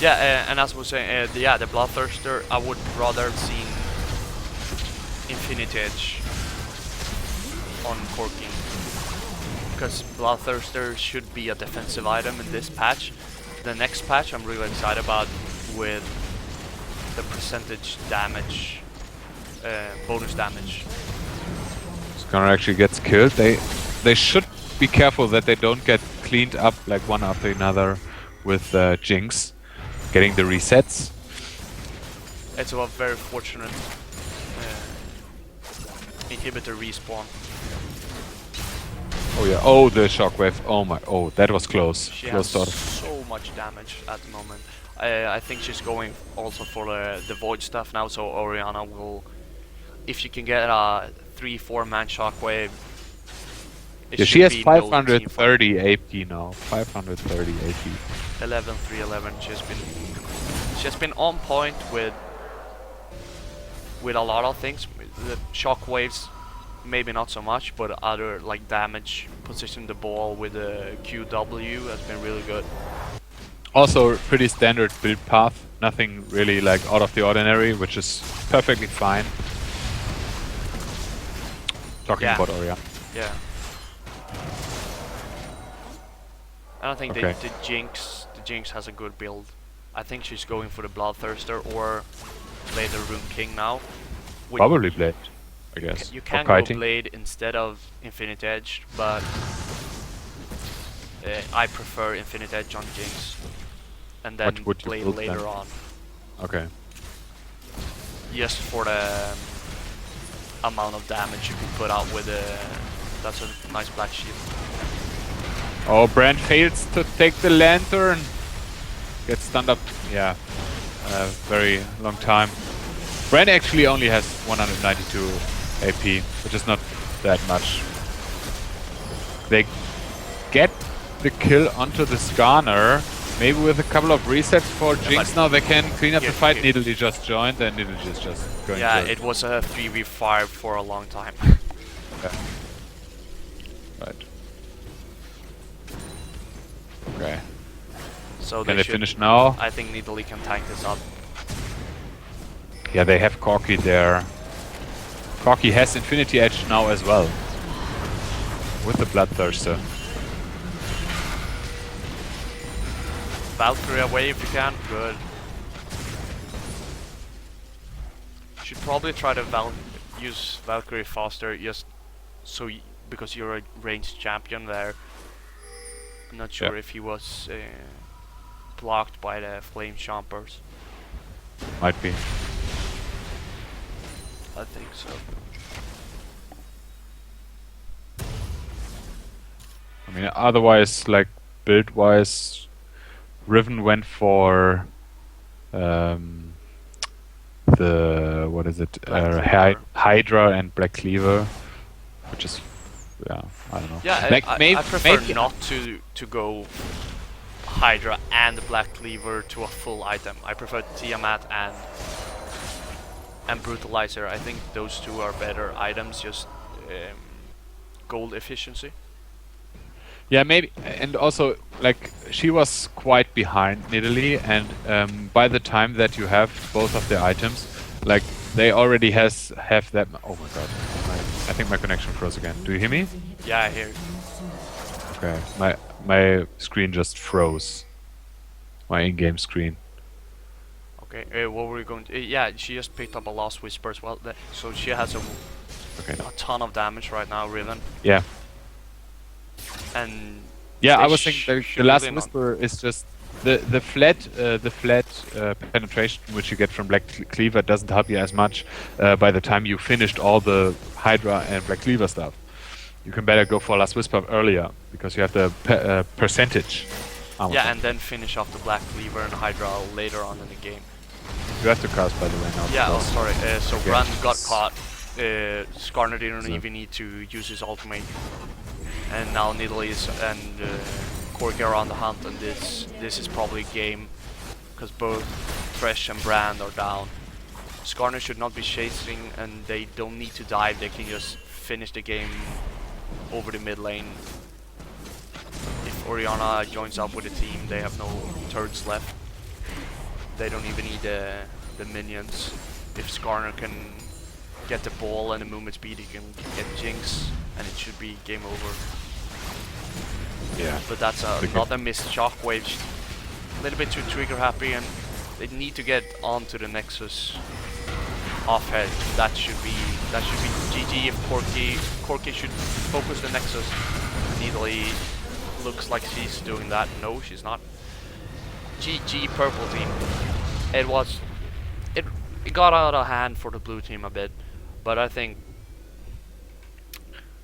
Yeah, and as I was saying, the Bloodthirster, I would rather have seen Infinity Edge on Corki. Because Bloodthirster should be a defensive item in this patch. The next patch I'm really excited about, with the percentage damage, bonus damage. Scanner actually gets killed. They should be careful that they don't get cleaned up like one after another with Jinx getting the resets. It's a very fortunate inhibitor respawn. Oh yeah, oh the shockwave, oh my, oh that was close. She has so much damage at the moment. I think she's going also for the void stuff now, so Oriana will, if she can get a 3-4 man shockwave, it Yeah, she should has be no team fight. 530 AP now. 530 AP. 11 311. She has been on point with a lot of things. The shockwaves, maybe not so much, but other like damage, position the ball with the QW has been really good. Also, pretty standard build path. Nothing really like out of the ordinary, which is perfectly fine. Talking Yeah. about Oriana. Yeah. I don't think Okay. the Jinx has a good build. I think she's going for the Bloodthirster or play the Rune King now. Probably Blade, I guess. You Or can go kiting. Blade instead of Infinite Edge, but I prefer Infinite Edge on Jinx, and then What would you Blade build later then? on, Okay. just for the amount of damage you can put out with a. That's a nice black shield. Oh, Brand fails to take the lantern. Gets stunned up. Yeah. Very long time. Brand actually only has 192 AP, which is not that much. They get the kill onto the Skarner. Maybe with a couple of resets for Jinx now they can clean up the fight. Nidalee just joined and Nidalee is just going Yeah, to... it was a 3v5 for a long time. Yeah. Right. Okay. So Can they they should finish now? I think Nidalee can tank this up. Yeah, they have Corki there. Corki has Infinity Edge now as well. With the Bloodthirster. Valkyrie away if you can. Good. Should probably try to use Valkyrie faster, just so because you're a ranged champion there. I'm not sure if he was blocked by the Flame Chompers. Might be. I think so. I mean, otherwise, like, build-wise, Riven went for the, what is it, Hydra and Black Cleaver, which is, yeah, I don't know. Yeah, like, I prefer not to go Hydra and Black Cleaver to a full item. I prefer Tiamat and Brutalizer. I think those two are better items, just gold efficiency. Yeah, maybe, and also, like, she was quite behind Nidalee, and by the time that you have both of the items, like, they already have that. Oh my god, I think my connection froze again. Do you hear me? Yeah, I hear you. Okay, my screen just froze. My in-game screen. Okay, what were we going to... yeah, she just picked up a Lost Whisper as well, so she has a ton of damage right now, Riven. Yeah. And yeah, I was thinking the last whisper is just the flat penetration which you get from Black Cleaver doesn't help you as much by the time you finished all the Hydra and Black Cleaver stuff. You can better go for Last Whisper earlier because you have the percentage. Yeah, and then finish off the Black Cleaver and Hydra later on in the game. You have to cast, by the way, now. Yeah, oh sorry. So Brand got caught. Skarner didn't even need to use his ultimate. And now Nidalee and Corki are on the hunt, and this is probably game because both Thresh and Brand are down. Skarner should not be chasing, and they don't need to dive. They can just finish the game over the mid lane. If Oriana joins up with the team, they have no turrets left. They don't even need the minions. If Skarner can get the ball and the movement speed, he can get Jinx, and it should be game over. Yeah. But that's another missed shockwave. A little bit too trigger happy, and they need to get onto the Nexus off head. That should be GG if Corki should focus the Nexus. Nidalee looks like she's doing that. No, she's not. GG purple team. It got out of hand for the blue team a bit, but I think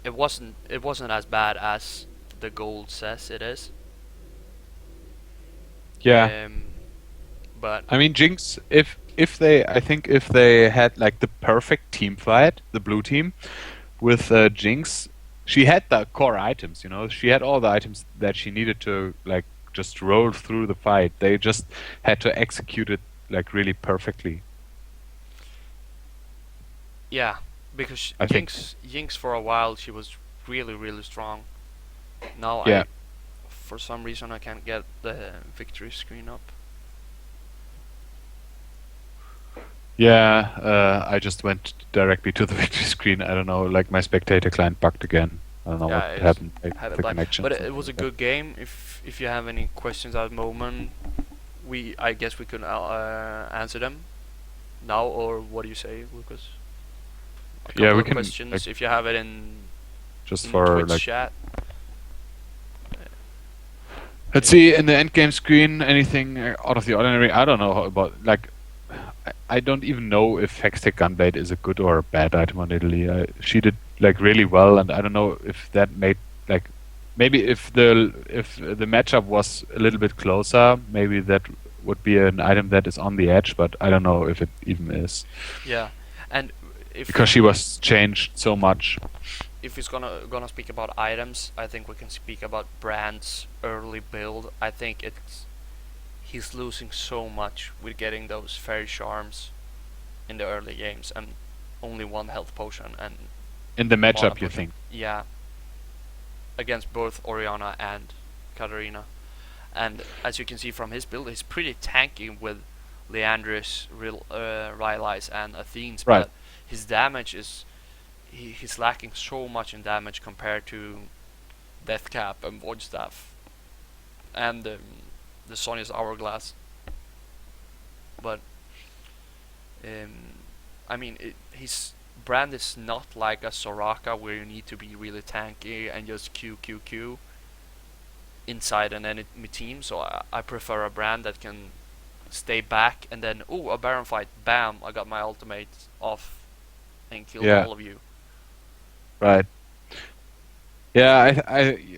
it wasn't as bad as the gold says it is. Yeah. But I mean, Jinx, I think if they had like the perfect team fight, the blue team, with Jinx, she had the core items, you know, she had all the items that she needed to like just roll through the fight. They just had to execute it like really perfectly, yeah, because I think. Jinx for a while she was really strong. Now Yeah. for some reason I can't get the victory screen up. Yeah, I just went directly to the victory screen. I don't know, like my spectator client bugged again. I don't know what Yeah, I just happened, like have it the black. connection, But it something was a like that. good game. If you have any questions at the moment, I guess we could answer them now, or what do you say, Lucas? A Yeah, couple we of can like questions if you have it just in for Twitch like chat. let's see in the end game screen anything out of the ordinary. I don't know about like I don't even know if Hextech Gunblade is a good or a bad item on Italy. She did like really well, and I don't know if that made like maybe if the matchup was a little bit closer, maybe that would be an item that is on the edge. But I don't know if it even is Yeah, and because she was changed so much. if he's gonna speak about items, I think we can speak about Brand's early build. I think he's losing so much with getting those fairy charms in the early games and only one health potion and In the mana matchup, you potion. think? Yeah, against both Oriana and Katarina. And as you can see from his build, he's pretty tanky with Leandris, Rylai's, and Athene's, Right. but his damage is he's lacking so much in damage compared to Deathcap and Voidstaff and the Sonya's Hourglass. But um, I mean, his brand is not like a Soraka where you need to be really tanky and just Q inside an enemy team. So I prefer a brand that can stay back and then a Baron fight, bam! I got my ultimate off and killed Yeah. all of you. Right. Yeah,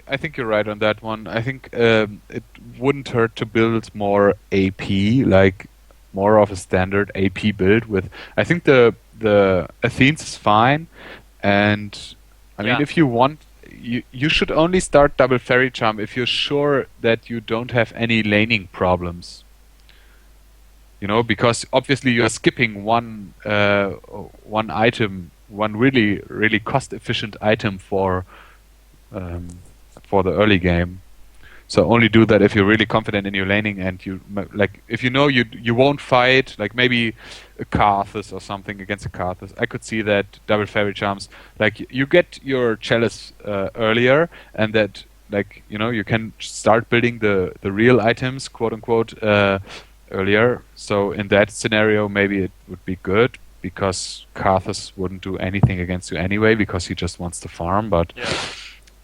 I think you're right on that one. I think it wouldn't hurt to build more AP, like more of a standard AP build with. I think the Athenes is fine, and I mean Yeah, if you want, you should only start double fairy charm if you're sure that you don't have any laning problems. You know, because obviously you're skipping one item, one really cost efficient item um, for the early game. So only do that if you're really confident in your laning and like if you know you won't fight like maybe a Karthus or something against a Karthus. I could see that double fairy charms like you get your chalice earlier and that like you know you can start building the real items quote unquote earlier. So in that scenario maybe it would be good because Karthus wouldn't do anything against you anyway because he just wants to farm. But yeah.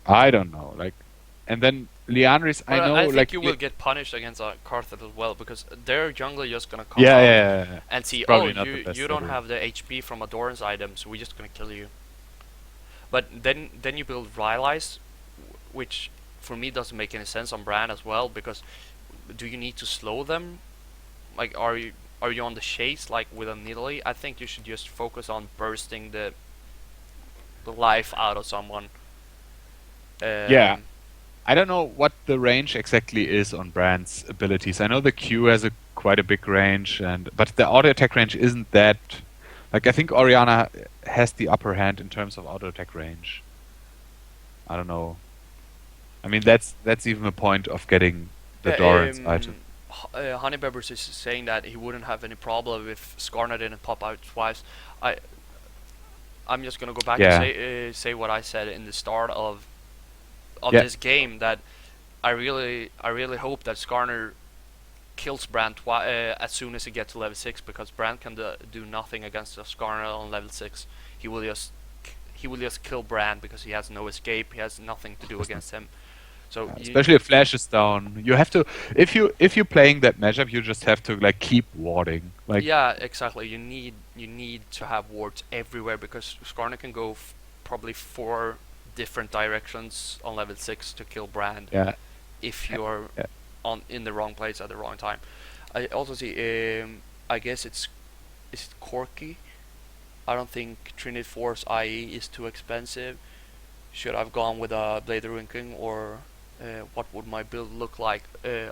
I don't know like and then Liandris, I But know, I think like you will get punished against Karthus as well because their jungler just gonna come yeah, out yeah. and see, Probably not the best you don't ever. have the HP from Adoran's item, so we're just gonna kill you. But then you build Rylai's, which for me doesn't make any sense on brand as well because do you need to slow them? Like are you on the chase like with a Nidalee? I think you should just focus on bursting the life out of someone. Yeah, I don't know what the range exactly is on Brand's abilities. I know the Q has quite a big range, but the auto attack range isn't that. Like I think Oriana has the upper hand in terms of auto attack range. I don't know. I mean that's even a point of getting the Doran's item. Honeybebbers is saying that he wouldn't have any problem if Skarner didn't pop out twice. I I'm just gonna go back to Yeah, say what I said in the start of yeah, this game that I really hope that Skarner kills Brand as soon as he gets to level 6 because Brand can do nothing against a Skarner on level 6. He will just kill Brand because he has no escape. He has nothing to do against him. So especially if Flash is down, you have to. If you're playing that matchup, you just have to like keep warding. Like yeah, exactly. You need to have wards everywhere because Skarner can go probably 4 different directions on level 6 to kill Brand yeah, if you're yeah. in the wrong place at the wrong time. I also see. I guess it's Corky. I don't think Trinity Force IE is too expensive. Should I've gone with a Blade Rinking, or what would my build look like?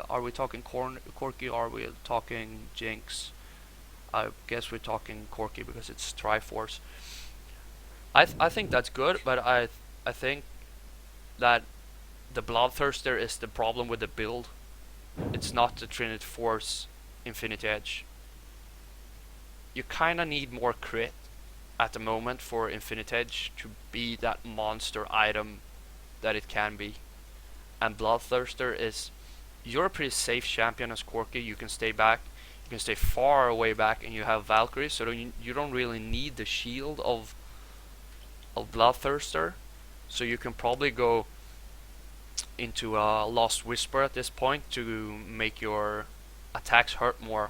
Are we talking Corky, or are we talking Jinx? I guess we're talking Corky because it's Triforce. I think that's good, but I think that the Bloodthirster is the problem with the build. It's not the Trinity Force Infinity Edge. You kinda need more crit at the moment for Infinite Edge to be that monster item that it can be. And Bloodthirster is, you're a pretty safe champion as Corky. You can stay back, you can stay far away back, and you have Valkyrie, so you don't really need the shield of Bloodthirster. So you can probably go into a Lost Whisper at this point to make your attacks hurt more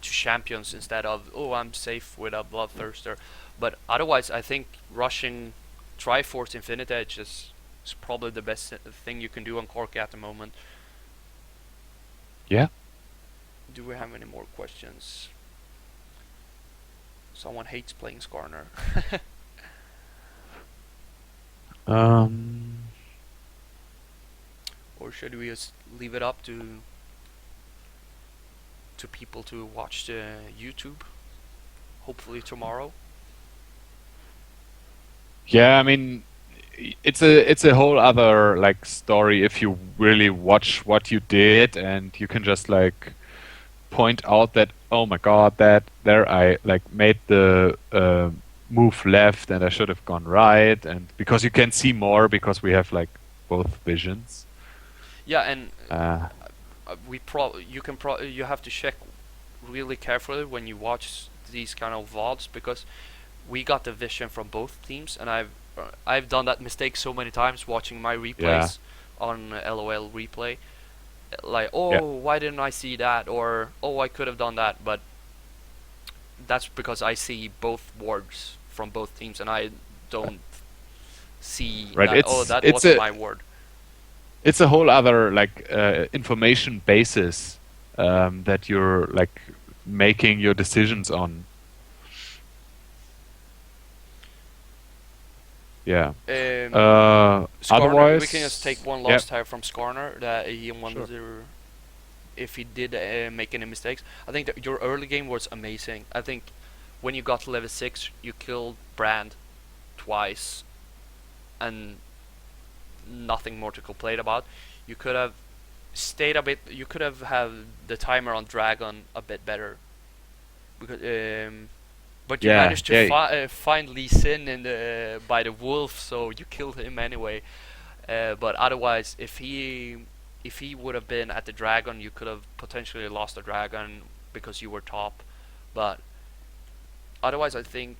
to champions, instead of, oh, I'm safe with a Bloodthirster. But otherwise, I think rushing Triforce Infinite Edge is probably the best thing you can do on Corki at the moment. Yeah. Do we have any more questions? Someone hates playing Skarner. Or should we just leave it up to people to watch the YouTube? Hopefully tomorrow. Yeah, I mean, it's a whole other like story if you really watch what you did, and you can just like point out that, oh my god, that there I like made the move left and I should have gone right, and because you can see more because we have like both visions. Yeah, and you have to check really carefully when you watch these kind of VODs, because we got the vision from both teams, and I've done that mistake so many times watching my replays on LOL replay. Like, why didn't I see that? Or, I could have done that, but that's because I see both wards from both teams, and I don't see that, that wasn't my ward. It's a whole other like information basis that you're like making your decisions on. Yeah. Skarner, otherwise, we can just take one last time from Skarner that he wonders if he did make any mistakes. I think that your early game was amazing. I think when you got to level 6, you killed Brand twice, and nothing more to complain about. You could have stayed a bit. You could have had the timer on Dragon a bit better, because but you managed to find Lee Sin by the wolf, so you killed him anyway. But otherwise, if he would have been at the Dragon, you could have potentially lost the Dragon because you were top. But otherwise, I think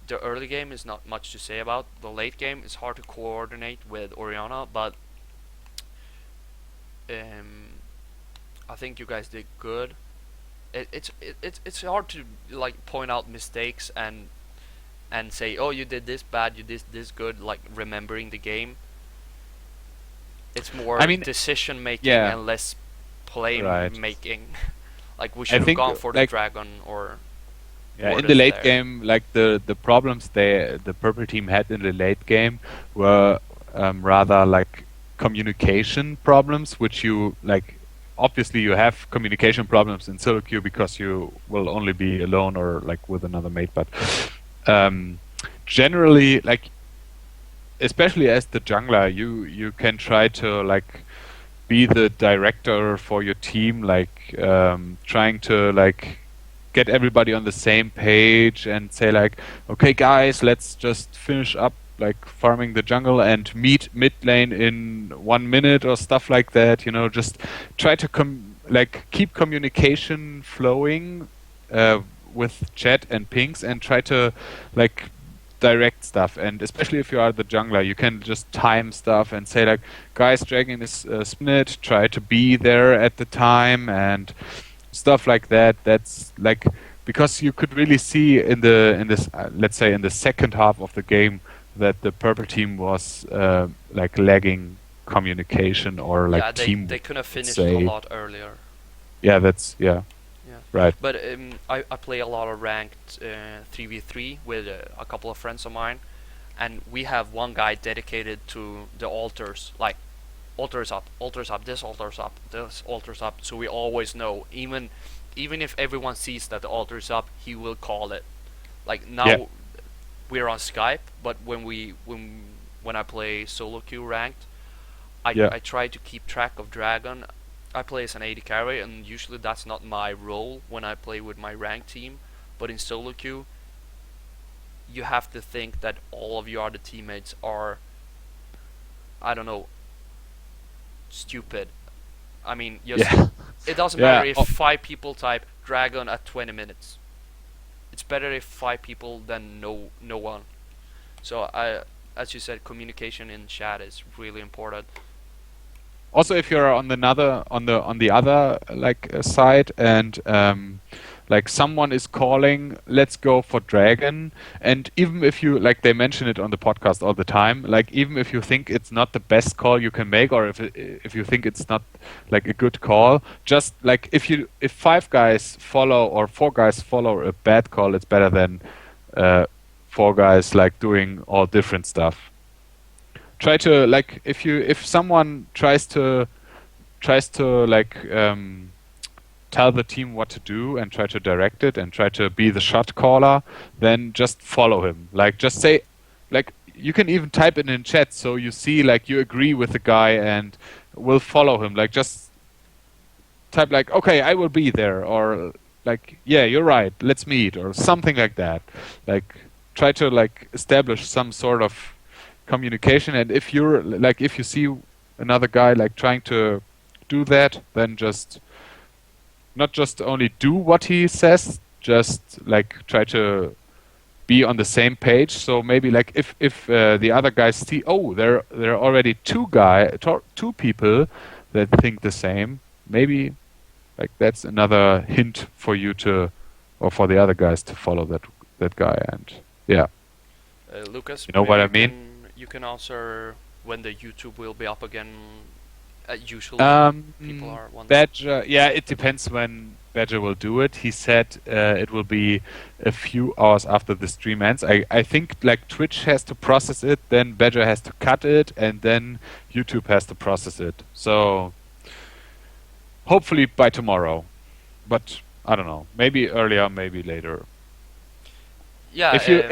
the early game is not much to say about. The late game is hard to coordinate with Orianna, but I think you guys did good. It's hard to like point out mistakes and say, oh, you did this bad, you did this good, like remembering the game. It's more decision making and less play making. Like, we should have gone for the Dragon or. Yeah, in the late game, like the problems the purple team had in the late game were rather like communication problems, which you like. Obviously, you have communication problems in solo queue because you will only be alone or like with another mate. But generally, like, especially as the jungler, you can try to like be the director for your team, like trying to like get everybody on the same page and say like, okay guys, let's just finish up like farming the jungle and meet mid lane in 1 minute or stuff like that, you know. Just try to keep communication flowing with chat and pings, and try to like direct stuff. And especially if you are the jungler, you can just time stuff and say like, guys, dragon is split, try to be there at the time and stuff like that. That's like, because you could really see in this let's say in the second half of the game that the purple team was like lagging communication or like Yeah, they teamwork. could have finished a Say, lot earlier. yeah, that's yeah, Yeah, right. but I play a lot of ranked 3v3 with a couple of friends of mine, and we have one guy dedicated to the altars, like altars up, this altars up, this altars up. So we always know, even if everyone sees that the altar's up, he will call it. Like now, Yeah, we're on Skype, but when I play solo queue ranked, yeah, I try to keep track of Dragon. I play as an AD carry, and usually that's not my role when I play with my ranked team. But in solo queue, you have to think that all of your other teammates are, I don't know, stupid. I mean, just yeah, it doesn't matter yeah. if Oh, 5 people type Dragon at 20 minutes. It's better if 5 people than no one. So as you said, communication in chat is really important. also, if you're on the other like side and like someone is calling, let's go for Dragon, and even if you like they mention it on the podcast all the time, like even if you think it's not the best call you can make, or if you think it's not like a good call, just like if 5 guys follow or 4 guys follow a bad call, it's better than uh, 4 guys like doing all different stuff. Try to like if someone tries to like tell the team what to do and try to direct it and try to be the shot caller, then just follow him. Like just say, like you can even type it in chat so you see like you agree with the guy and will follow him. Like just type like, okay, I will be there, or like, yeah, you're right, let's meet, or something like that. Like try to like establish some sort of communication, and if you're like if you see another guy like trying to do that, then just not just only do what he says, just like try to be on the same page. So maybe like if the other guys see, oh, there are already two people that think the same, maybe like that's another hint for you to, or for the other guys to follow that guy. And yeah, Lucas, you know what I mean. you can answer when the YouTube will be up again. Usually, people are wondering. Badger, yeah, it depends when Badger will do it. He said it will be a few hours after the stream ends. I think like Twitch has to process it, then Badger has to cut it, and then YouTube has to process it. So hopefully by tomorrow, but I don't know. Maybe earlier, maybe later. Yeah. If you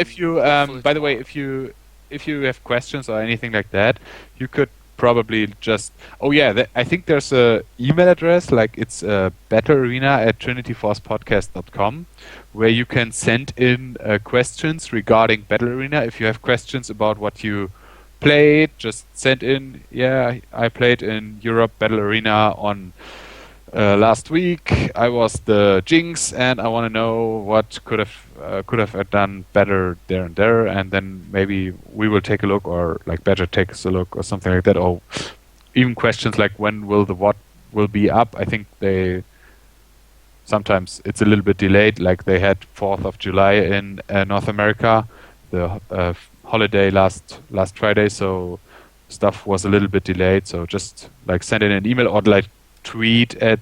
Hopefully by the way, tomorrow. if you have questions or anything like that, you could probably just, oh yeah, I think there's a email address, like it's battlearena@trinityforcepodcast.com, where you can send in questions regarding Battle Arena. If you have questions about what you played, just send in. Yeah, I played in Europe Battle Arena on last week. I was the Jinx, and I want to know what could have done better there and there, and then maybe we will take a look, or like Badger takes a look, or something like that. Or even questions like when will the what will be up. I think they sometimes it's a little bit delayed. Like they had 4th of July in North America, the holiday last Friday, so stuff was a little bit delayed. So just like send in an email or like tweet at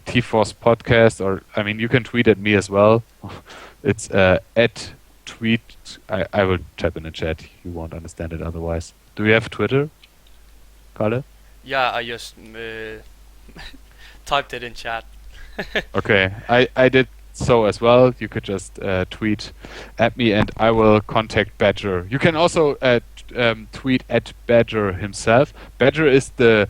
T-Force Podcast, or I mean you can tweet at me as well. It's at tweet. I will type in the chat. You won't understand it otherwise. Do we have Twitter, Kalle? Yeah, I just typed it in chat. Okay, I did so as well. You could just tweet at me, and I will contact Badger. You can also tweet at Badger himself. Badger is the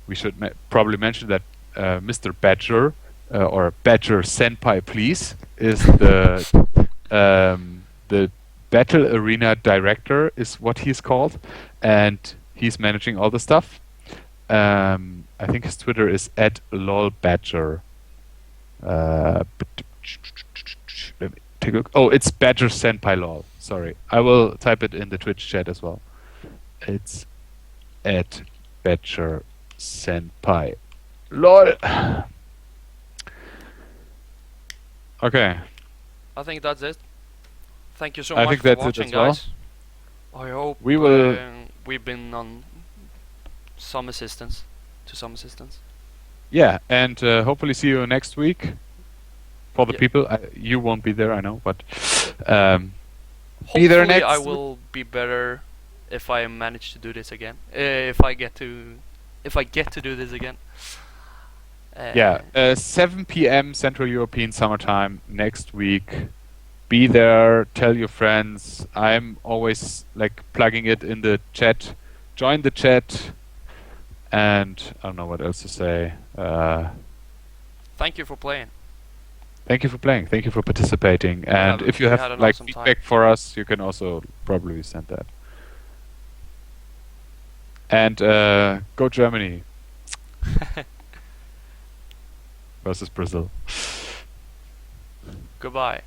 we should probably mention that Mr. Badger, or Badger Senpai, please, is the Battle Arena Director, is what he's called, and he's managing all the stuff. I think his Twitter is at lolbadger. Let me take a look. Oh, it's Badger Senpai lol. Sorry, I will type it in the Twitch chat as well. It's at Badger Senpai. LOL. Okay. I think that's it. Thank you so I much think for that's it watching, as well. guys. I hope We will- we've been on some assistance, to some assistance. Yeah, and hopefully see you next week. For the Yeah. people, you won't be there, I know, but be there Hopefully, I next. will be better if I manage to do this again. If I get to do this again. Yeah, 7 p.m. Central European Summertime next week. Be there, tell your friends. I'm always like plugging it in the chat. Join the chat, and I don't know what else to say. Thank you for playing. Thank you for playing. Thank you for participating. And if you we have had an like awesome feedback time. for us, you can also probably send that. And go Germany versus Brazil. Goodbye.